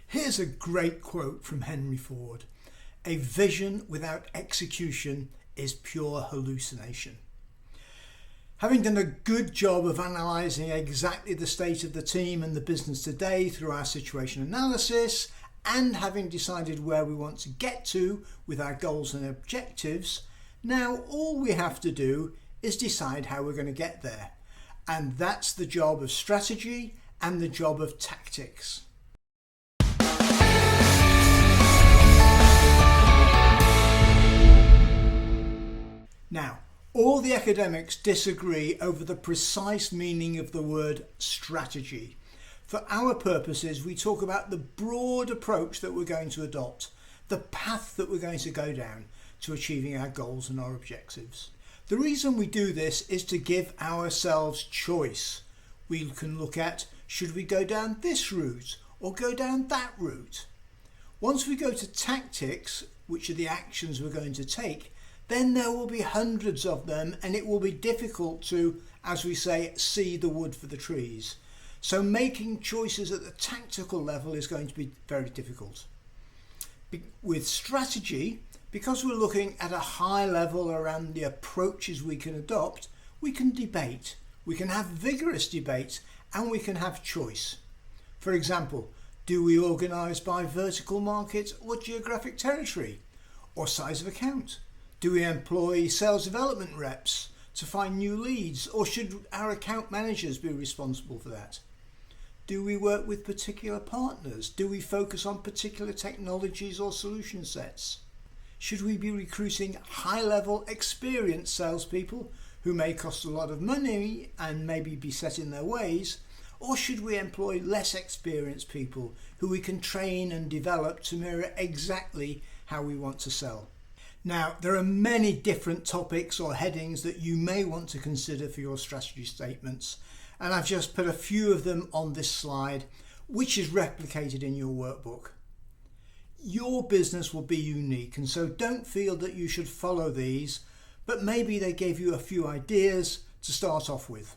Here's a great quote from Henry Ford. A vision without execution is pure hallucination. Having done a good job of analysing exactly the state of the team and the business today through our situation analysis, and having decided where we want to get to with our goals and objectives, now all we have to do is decide how we're going to get there. And that's the job of strategy and the job of tactics. Now, all the academics disagree over the precise meaning of the word strategy. For our purposes, we talk about the broad approach that we're going to adopt, the path that we're going to go down to achieving our goals and our objectives. The reason we do this is to give ourselves choice. We can look at, should we go down this route or go down that route? Once we go to tactics, which are the actions we're going to take, then there will be hundreds of them and it will be difficult to, as we say, see the wood for the trees. So making choices at the tactical level is going to be very difficult. With strategy, because we're looking at a high level around the approaches we can adopt, we can debate, we can have vigorous debates, and we can have choice. For example, do we organise by vertical market or geographic territory, or size of account? Do we employ sales development reps to find new leads, or should our account managers be responsible for that? Do we work with particular partners? Do we focus on particular technologies or solution sets? Should we be recruiting high-level experienced salespeople who may cost a lot of money and maybe be set in their ways? Or should we employ less experienced people who we can train and develop to mirror exactly how we want to sell? Now, there are many different topics or headings that you may want to consider for your strategy statements, and I've just put a few of them on this slide, which is replicated in your workbook. Your business will be unique, and so don't feel that you should follow these, but maybe they gave you a few ideas to start off with.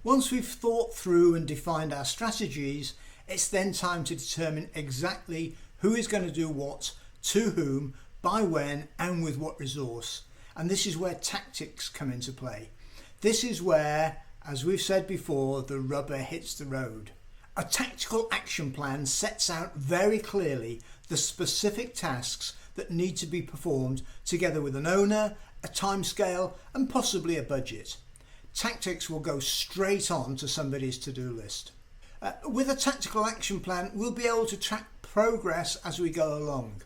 Once we've thought through and defined our strategies, it's then time to determine exactly who is going to do what, to whom, by when, and with what resource. And this is where tactics come into play. This is where, as we've said before, the rubber hits the road. A tactical action plan sets out very clearly the specific tasks that need to be performed together with an owner, a timescale, and possibly a budget. Tactics will go straight on to somebody's to-do list. With a tactical action plan, we'll be able to track progress as we go along.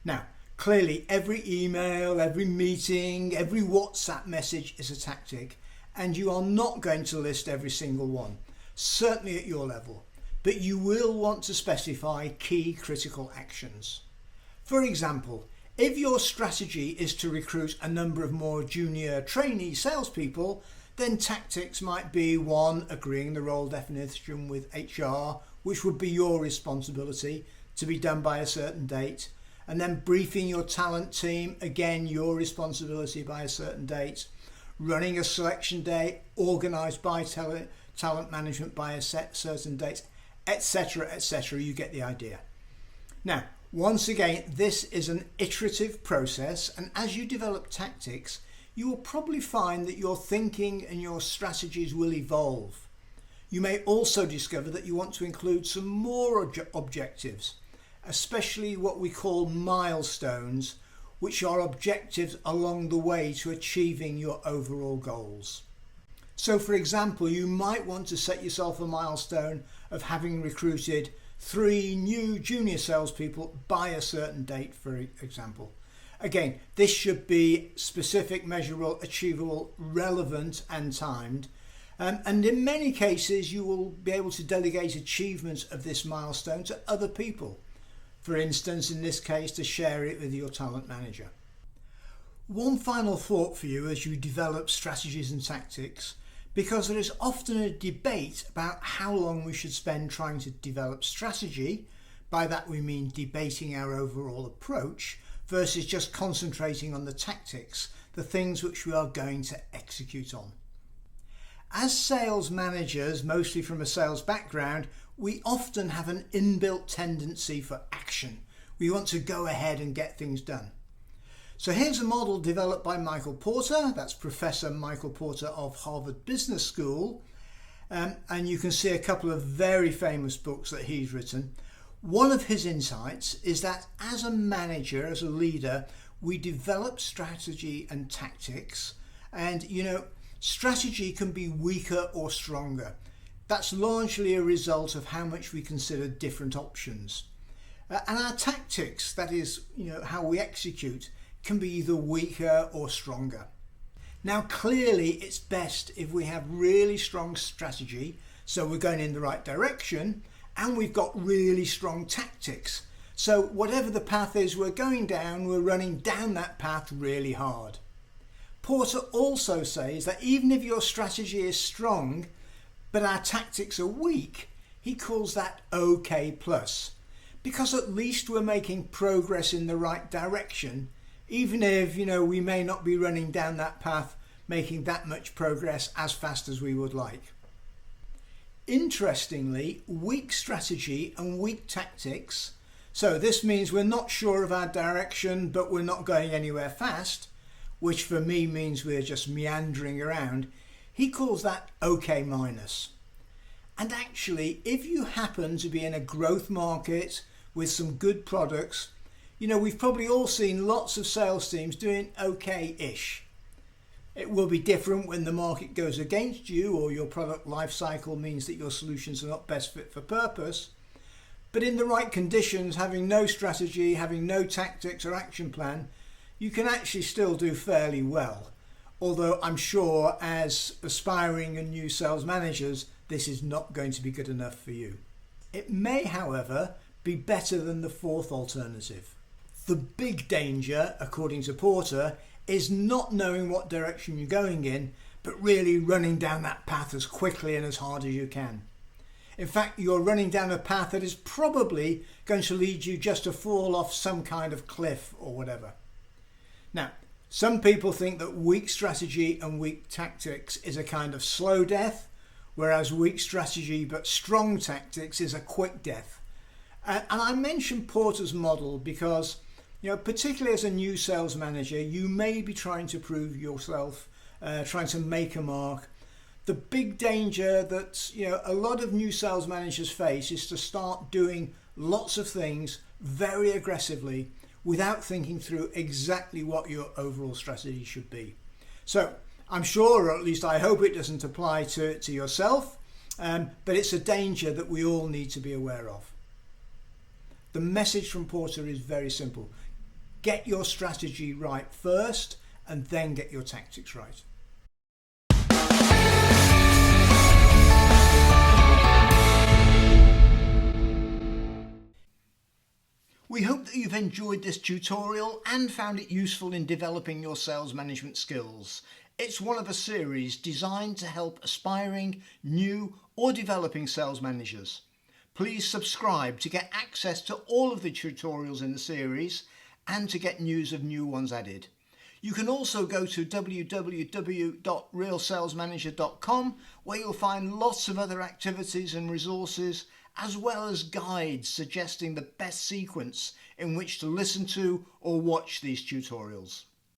Now, clearly every email, every meeting, every WhatsApp message is a tactic, and you are not going to list every single one, certainly at your level, but you will want to specify key critical actions. For example, if your strategy is to recruit a number of more junior trainee salespeople, then tactics might be 1. Agreeing the role definition with HR, which would be your responsibility to be done by a certain date, and then briefing your talent team, again your responsibility by a certain date, running a selection day organised by talent management by a certain date, etc., etc. You get the idea. Now, once again, this is an iterative process, and as you develop tactics, you will probably find that your thinking and your strategies will evolve. You may also discover that you want to include some more objectives, especially what we call milestones, which are objectives along the way to achieving your overall goals. So for example, you might want to set yourself a milestone of having recruited 3 new junior salespeople by a certain date, for example. Again, this should be specific, measurable, achievable, relevant and timed. And in many cases, you will be able to delegate achievements of this milestone to other people. For instance, in this case, to share it with your talent manager. One final thought for you as you develop strategies and tactics, because there is often a debate about how long we should spend trying to develop strategy. By that we mean debating our overall approach versus just concentrating on the tactics, the things which we are going to execute on. As sales managers, mostly from a sales background, we often have an inbuilt tendency for action. We want to go ahead and get things done. So here's a model developed by Michael Porter. That's Professor Michael Porter of Harvard Business School. And you can see a couple of very famous books that he's written. One of his insights is that as a manager, as a leader, we develop strategy and tactics. And, strategy can be weaker or stronger. That's largely a result of how much we consider different options. And our tactics, that is, how we execute, can be either weaker or stronger. Now, clearly, it's best if we have really strong strategy, so we're going in the right direction, and we've got really strong tactics. So whatever the path is we're going down, we're running down that path really hard. Porter also says that even if your strategy is strong, but our tactics are weak, he calls that OK+, because at least we're making progress in the right direction, even if, we may not be running down that path, making that much progress as fast as we would like. Interestingly, weak strategy and weak tactics, so this means we're not sure of our direction, but we're not going anywhere fast, which for me means we're just meandering around. He calls that OK-. And actually, if you happen to be in a growth market with some good products, we've probably all seen lots of sales teams doing okay-ish. It will be different when the market goes against you or your product life cycle means that your solutions are not best fit for purpose. But in the right conditions, having no strategy, having no tactics or action plan, you can actually still do fairly well. Although I'm sure as aspiring and new sales managers, this is not going to be good enough for you. It may, however, be better than the fourth alternative. The big danger, according to Porter, is not knowing what direction you're going in, but really running down that path as quickly and as hard as you can. In fact, you're running down a path that is probably going to lead you just to fall off some kind of cliff or whatever. Now, some people think that weak strategy and weak tactics is a kind of slow death, whereas weak strategy but strong tactics is a quick death. And I mentioned Porter's model because particularly as a new sales manager, you may be trying to prove yourself, trying to make a mark. The big danger that a lot of new sales managers face is to start doing lots of things very aggressively without thinking through exactly what your overall strategy should be. So I'm sure, or at least I hope it doesn't apply to yourself, but it's a danger that we all need to be aware of. The message from Porter is very simple. Get your strategy right first and then get your tactics right. We hope that you've enjoyed this tutorial and found it useful in developing your sales management skills. It's one of a series designed to help aspiring, new or developing sales managers. Please subscribe to get access to all of the tutorials in the series and to get news of new ones added. You can also go to www.realsalesmanager.com where you'll find lots of other activities and resources as well as guides suggesting the best sequence in which to listen to or watch these tutorials.